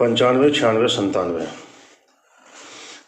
95, 96, 97।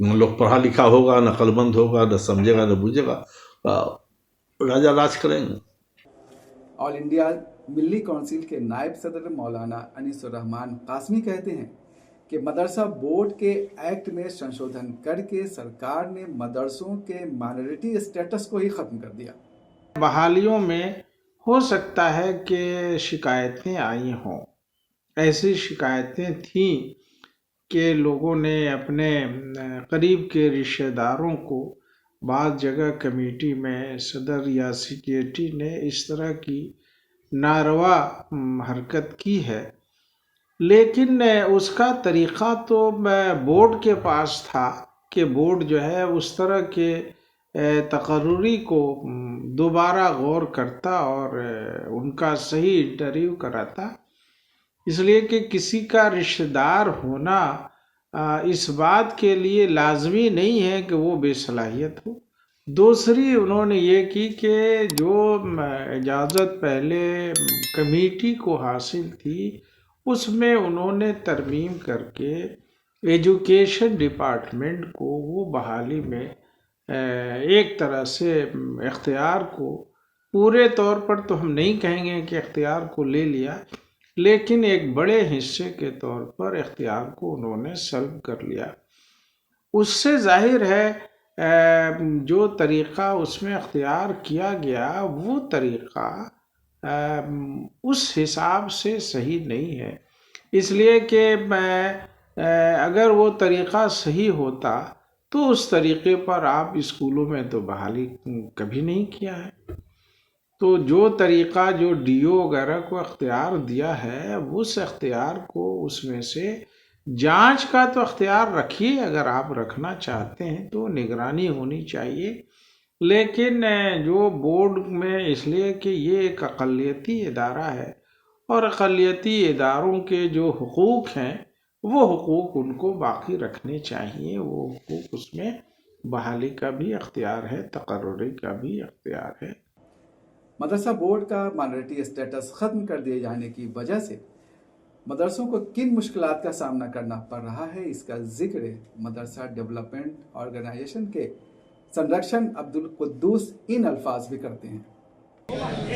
لوگ پڑھا لکھا ہوگا، نہ عقلمند ہوگا، نہ سمجھے گا، نہ بوجھے گا، راجہ راج کریں گے۔ آل انڈیا ملی کونسل کے نائب صدر مولانا انیس الرحمان قاسمی کہتے ہیں کہ مدرسہ بورڈ کے ایکٹ میں سنشودھن کر کے سرکار نے مدرسوں کے مائنورٹی اسٹیٹس کو ہی ختم کر دیا۔ بحالیوں میں ہو سکتا ہے کہ شکایتیں آئی ہوں، ایسی شکایتیں تھیں کہ لوگوں نے اپنے قریب کے رشتہ داروں کو بعض جگہ کمیٹی میں صدر یا سیکریٹری نے اس طرح کی ناروا حرکت کی ہے، لیکن اس کا طریقہ تو بورڈ کے پاس تھا کہ بورڈ جو ہے اس طرح کے تقرری کو دوبارہ غور کرتا اور ان کا صحیح انٹرویو کراتا، اس لیے کہ کسی کا رشتہ دار ہونا اس بات کے لیے لازمی نہیں ہے کہ وہ بے صلاحیت ہو۔ دوسری انہوں نے یہ کی کہ جو اجازت پہلے کمیٹی کو حاصل تھی اس میں انہوں نے ترمیم کر کے ایجوکیشن ڈپارٹمنٹ کو وہ بحالی میں ایک طرح سے اختیار کو پورے طور پر تو ہم نہیں کہیں گے کہ اختیار کو لے لیا، لیکن ایک بڑے حصے کے طور پر اختیار کو انہوں نے سلب کر لیا۔ اس سے ظاہر ہے جو طریقہ اس میں اختیار کیا گیا وہ طریقہ اس حساب سے صحیح نہیں ہے، اس لیے کہ اگر وہ طریقہ صحیح ہوتا تو اس طریقے پر آپ اسکولوں میں تو بحالی کبھی نہیں کیا ہے۔ تو جو طریقہ جو ڈی او وغیرہ کو اختیار دیا ہے اس اختیار کو اس میں سے جانچ کا تو اختیار رکھیے، اگر آپ رکھنا چاہتے ہیں تو نگرانی ہونی چاہیے، لیکن جو بورڈ میں اس لیے کہ یہ ایک اقلیتی ادارہ ہے اور اقلیتی اداروں کے جو حقوق ہیں وہ حقوق ان کو باقی رکھنے چاہیے، وہ حقوق اس میں بحالی کا بھی اختیار ہے، تقرری کا بھی اختیار ہے۔ مدرسہ بورڈ کا مائنورٹی اسٹیٹس ختم کر دیے جانے کی وجہ سے مدرسوں کو کن مشکلات کا سامنا کرنا پڑ رہا ہے، اس کا ذکر مدرسہ ڈیولپمنٹ آرگنائزیشن کے سنرکشن عبدالقدوس ان الفاظ بھی کرتے ہیں۔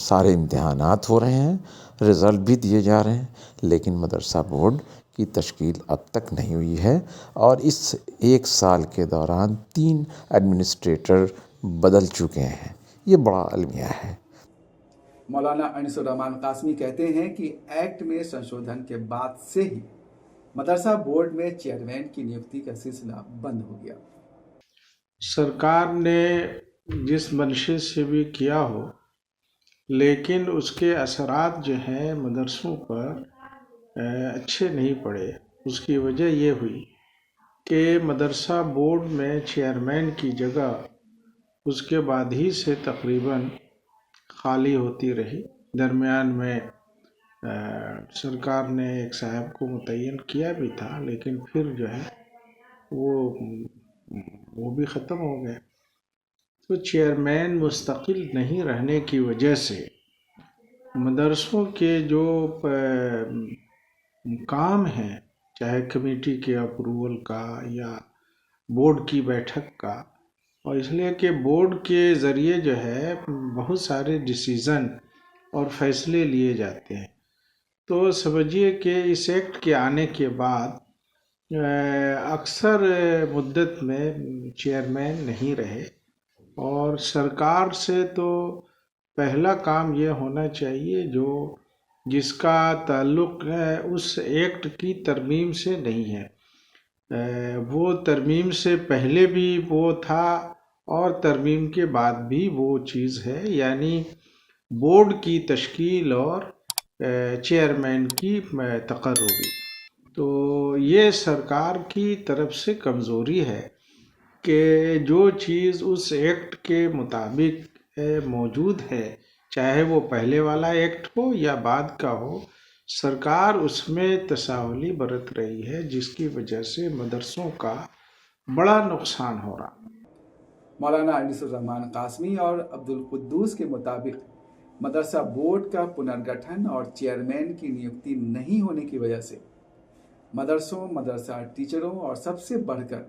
سارے امتحانات ہو رہے ہیں، رزلٹ بھی دیے جا رہے ہیں، لیکن مدرسہ بورڈ کی تشکیل اب تک نہیں ہوئی ہے، اور اس 1 سال کے دوران 3 ایڈمنسٹریٹر بدل چکے ہیں۔ یہ بڑا المیہ ہے۔ مولانا انیس الرحمان قاسمی کہتے ہیں کہ ایکٹ میں سنشودھن کے بعد سے ہی مدرسہ بورڈ میں چیئرمین کی نیوکتی کا سلسلہ بند ہو گیا۔ سرکار نے جس منشے سے بھی کیا ہو، لیکن اس کے اثرات جو ہیں مدرسوں پر اچھے نہیں پڑے۔ اس کی وجہ یہ ہوئی کہ مدرسہ بورڈ میں چیئرمین کی جگہ اس کے بعد ہی سے تقریباً خالی ہوتی رہی۔ درمیان میں سرکار نے ایک صاحب کو متعین کیا بھی تھا، لیکن پھر جو ہے وہ بھی ختم ہو گئے۔ تو چیئرمین مستقل نہیں رہنے کی وجہ سے مدرسوں کے جو کام ہیں، چاہے کمیٹی کے اپروول کا یا بورڈ کی بیٹھک کا، اور اس لیے کہ بورڈ کے ذریعے جو ہے بہت سارے ڈیسیزن اور فیصلے لیے جاتے ہیں، تو سمجھیے کہ اس ایکٹ کے آنے کے بعد اکثر مدت میں چیئرمین نہیں رہے، اور سرکار سے تو پہلا کام یہ ہونا چاہیے جس کا تعلق ہے اس ایکٹ کی ترمیم سے نہیں ہے، وہ ترمیم سے پہلے بھی وہ تھا اور ترمیم کے بعد بھی وہ چیز ہے، یعنی بورڈ کی تشکیل اور چیئرمین کی تقرری۔ تو یہ سرکار کی طرف سے کمزوری ہے کہ جو چیز اس ایکٹ کے مطابق موجود ہے، چاہے وہ پہلے والا ایکٹ ہو یا بعد کا ہو، سرکار اس میں تساہلی برت رہی ہے، جس کی وجہ سے مدرسوں کا بڑا نقصان ہو رہا۔ مولانا انیس الرحمان قاسمی اور عبدالقدوس کے مطابق مدرسہ بورڈ کا پنرگٹھن اور چیئرمین کی نیوکتی نہیں ہونے کی وجہ سے مدرسوں، مدرسہ ٹیچروں اور سب سے بڑھ کر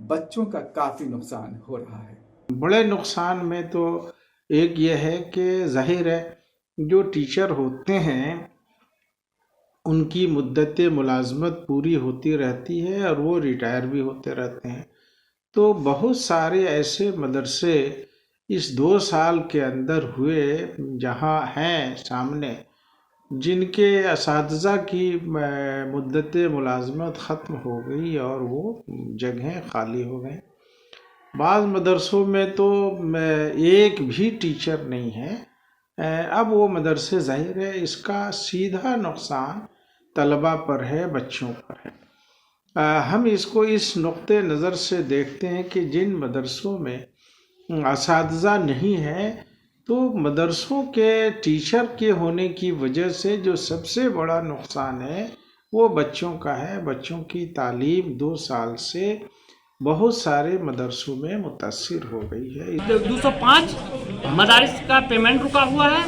بچوں کا کافی نقصان ہو رہا ہے۔ بڑے نقصان میں تو ایک یہ ہے کہ ظاہر ہے جو ٹیچر ہوتے ہیں ان کی مدت ملازمت پوری ہوتی رہتی ہے اور وہ ریٹائر بھی ہوتے رہتے ہیں، تو بہت سارے ایسے مدرسے اس 2 سال کے اندر ہوئے جہاں ہیں سامنے، جن کے اساتذہ کی مدت ملازمت ختم ہو گئی اور وہ جگہیں خالی ہو گئیں۔ بعض مدرسوں میں تو ایک بھی ٹیچر نہیں ہے۔ اب وہ مدرسے ظاہر ہے اس کا سیدھا نقصان طلبہ پر ہے، بچوں پر ہے۔ ہم اس کو اس نقطۂ نظر سے دیکھتے ہیں کہ جن مدرسوں میں اساتذہ نہیں ہے، تو مدرسوں کے ٹیچر کے ہونے کی وجہ سے جو سب سے بڑا نقصان ہے وہ بچوں کا ہے۔ بچوں کی تعلیم 2 سال سے بہت سارے مدرسوں میں متاثر ہو گئی ہے۔ 205 مدارس کا پیمنٹ رکا ہوا ہے،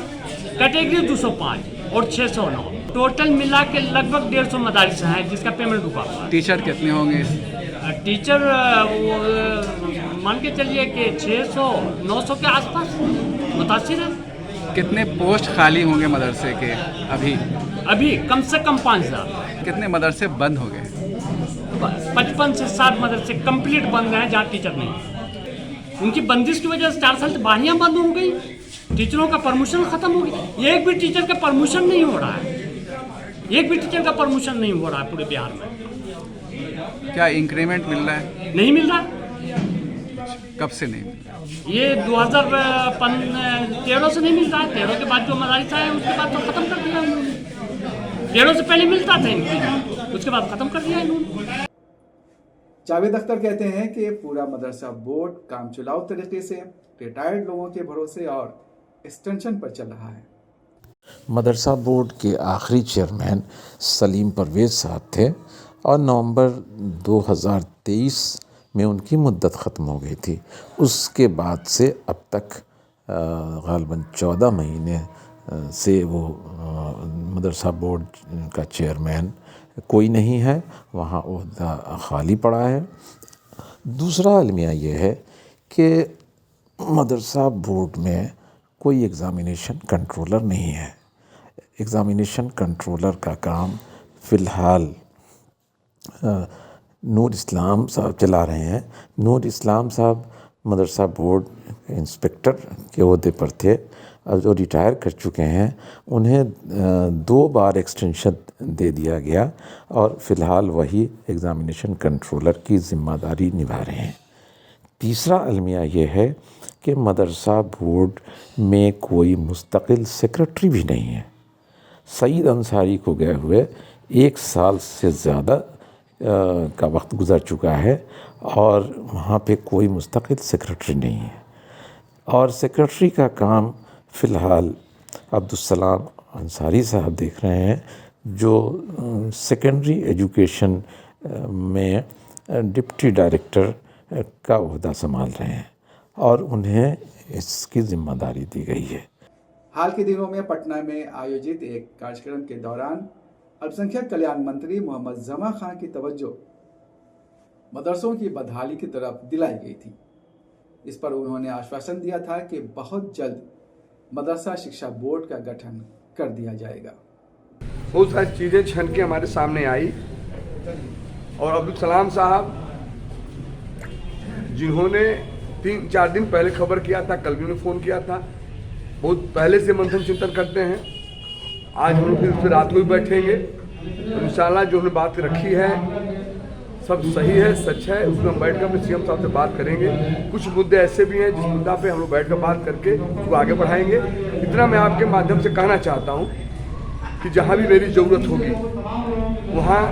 کیٹیگری 205 اور 609، ٹوٹل ملا کے لگ بھگ 150 مدارس ہیں جس کا پیمنٹ رکا ہوا ہے۔ ٹیچر کتنے ہوں گے؟ ٹیچر مان کے چلیے کہ 600-900 کے آس پاس متاثر ہیں۔ کتنے پوسٹ خالی ہوں گے مدرسے کے ابھی کم سے کم 5000۔ کتنے مدرسے بند ہو گئے؟ 55 سے 60 مدرسے کمپلیٹ بند گئے ہیں جہاں ٹیچر نہیں۔ ان کی بندش کی وجہ سے 4 سال سے باہریاں بند ہو گئی، ٹیچروں کا پرموشن ختم ہو گیا۔ ایک بھی ٹیچر کا پرموشن نہیں ہو رہا ہے، ایک بھی ٹیچر کا پرموشن نہیں ہو رہا ہے پورے بہار میں۔ کیا انکریمنٹ مل رہا ہے؟ نہیں مل رہا۔ کب سے نہیں مل رہا؟ یہ 2013 سے نہیں ملتا ہے۔ 13 کے بعد جو مدارس آئے اس کے بعد تو ختم کر دیا انہوں نے۔ 13 سے پہلے ملتا تھا انکریمنٹ، اس کے بعد ختم کر دیا انہوں نے۔ جاوید اختر کہتے ہیں کہ پورا مدرسہ بورڈ کام چلاؤ طریقے سے ریٹائرڈ لوگوں کے بھروسے اور ایکسٹینشن پر چل رہا ہے۔ مدرسہ بورڈ کے آخری چیئرمین سلیم پرویز صاحب تھے، اور نومبر 2023 میں ان کی مدت ختم ہو گئی تھی۔ اس کے بعد سے اب تک غالباً 14 مہینے سے وہ مدرسہ بورڈ کا چیئرمین کوئی نہیں ہے، وہاں عہدہ خالی پڑا ہے۔ دوسرا المیہ یہ ہے کہ مدرسہ بورڈ میں کوئی ایگزامینیشن کنٹرولر نہیں ہے. ایگزامینیشن کنٹرولر کا کام فی الحال نور اسلام صاحب چلا رہے ہیں. نور اسلام صاحب مدرسہ بورڈ انسپکٹر کے عہدے پر تھے، اب جو ریٹائر کر چکے ہیں. انہیں 2 بار ایکسٹینشن دے دیا گیا اور فی الحال وہی ایگزامینیشن کنٹرولر کی ذمہ داری نبھا رہے ہیں. تیسرا المیہ یہ ہے کہ مدرسہ بورڈ میں کوئی مستقل سیکرٹری بھی نہیں ہے. سعید انصاری کو گئے ہوئے 1 سال سے زیادہ کا وقت گزر چکا ہے اور وہاں پہ کوئی مستقل سیکرٹری نہیں ہے. اور سیکرٹری کا کام فی الحال عبدالسلام انصاری صاحب دیکھ رہے ہیں، جو سیکنڈری ایجوکیشن میں ڈپٹی ڈائریکٹر کا عہدہ سنبھال رہے ہیں اور انہیں اس کی ذمہ داری دی گئی ہے. حال کے دنوں میں پٹنہ میں آیوجت ایک کارجکرم کے دوران الپسنکھیک کلیان منتری محمد زماں خان کی توجہ مدرسوں کی بدحالی کی طرف دلائی گئی تھی. اس پر انہوں نے آشواسن دیا تھا کہ بہت جلد مدرسہ شکشا بورڈ کا گٹھن کر دیا جائے گا. بہت ساری چیزیں چھن کے ہمارے سامنے آئی اور عبدالسلام صاحب جنہوں نے 3-4 دن پہلے خبر کیا تھا، کل بھی انہیں فون کیا تھا، بہت پہلے سے منتھن چنتن کرتے ہیں. آج ہم لوگ پھر اس پہ رات کو بھی بیٹھیں گے. انشاءاللہ جو ہم نے بات رکھی ہے سب صحیح ہے، سچ ہے. اس میں ہم بیٹھ کر اپنے سی ایم صاحب سے بات کریں گے. کچھ مدعے ایسے بھی ہیں جس مدعا پہ ہم لوگ بیٹھ کر بات کر کے اس کو آگے بڑھائیں گے. اتنا میں آپ کے مادھیم سے کہنا چاہتا ہوں کہ جہاں بھی میری ضرورت ہوگی وہاں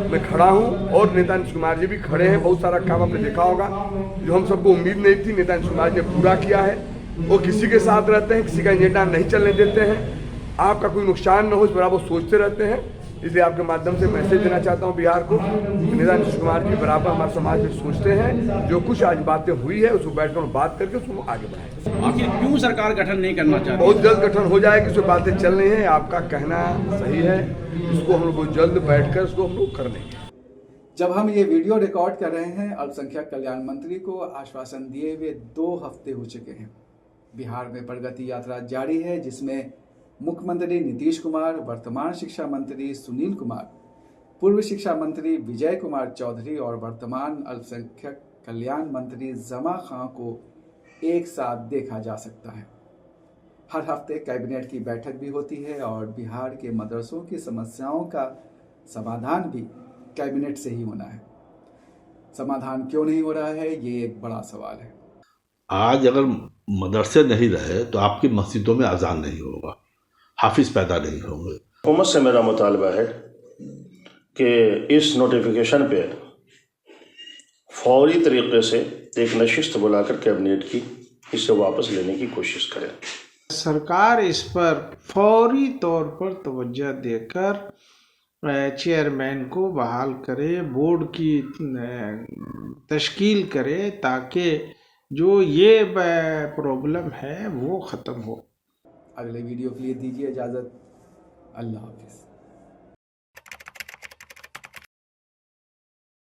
میں کھڑا ہوں اور نیتا نتیش کمار جی بھی کھڑے ہیں. بہت سارا کام آپ نے دیکھا ہوگا جو ہم سب کو امید نہیں تھی، نیتا نتیش کمار جی نے پورا کیا ہے. وہ کسی کے ساتھ رہتے ہیں، کسی کا ایجنڈا نہیں چلنے دیتے ہیں. آپ کا کوئی نقصان نہ ہو اس پر آپ وہ سوچتے رہتے ہیں. اس لیے آپ کے مادھیم سے میسیج دینا چاہتا ہوں بہار کو، نیتا نتیش کمار جی برابر ہمارے سماج میں سوچتے ہیں. جو کچھ آج باتیں ہوئی ہے اس کو بیٹھ کر بات کر کے اس کو آگے بڑھائیں. آخر کیوں سرکار گٹھن نہیں کرنا چاہتی؟ بہت جلد گٹھن ہو جائے گی. اس پہ باتیں چل رہی ہیں. آپ کا کہنا صحیح ہے. اس کو ہم لوگ بہت جلد بیٹھ کر اس کو ہم لوگ کر لیں گے. جب ہم یہ ویڈیو ریکارڈ کر رہے ہیں الپسنکھیک کلیان منتری کو آشواسن دیے ہوئے 2 ہفتے ہو چکے ہیں. بہار میں پرگتی یاترا جاری ہے جس میں مکھیہ منتری نتیش کمار، ورتمان شکشا منتری سنیل کمار، پورو شکشا منتری وجے کمار چودھری اور ورتمان الپسنکھیک کلیان منتری زماں خان کو ایک ساتھ دیکھا جا سکتا ہے. ہر ہفتے کیبنٹ کی بیٹھک بھی ہوتی ہے اور بہار کے مدرسوں کی سمسیاؤں کا سمادھان بھی کیبنٹ سے ہی ہونا ہے. سمادھان کیوں نہیں ہو رہا ہے، یہ ایک بڑا سوال ہے. آج اگر مدرسے نہیں رہے تو آپ کی مسجدوں میں اذان نہیں ہوگا، حافظ پیدا نہیں ہوں گے. حکومت سے میرا مطالبہ ہے کہ اس نوٹیفیکیشن پہ فوری طریقے سے ایک نشست بلا کر کیبنٹ کی اسے واپس لینے کی کوشش کریں. سرکار اس پر فوری طور پر توجہ دے کر چیئرمین کو بحال کرے، بورڈ کی تشکیل کرے تاکہ جو یہ پرابلم ہے وہ ختم ہو. اگلے ویڈیو کے لیے دیجیے اجازت. اللہ حافظ.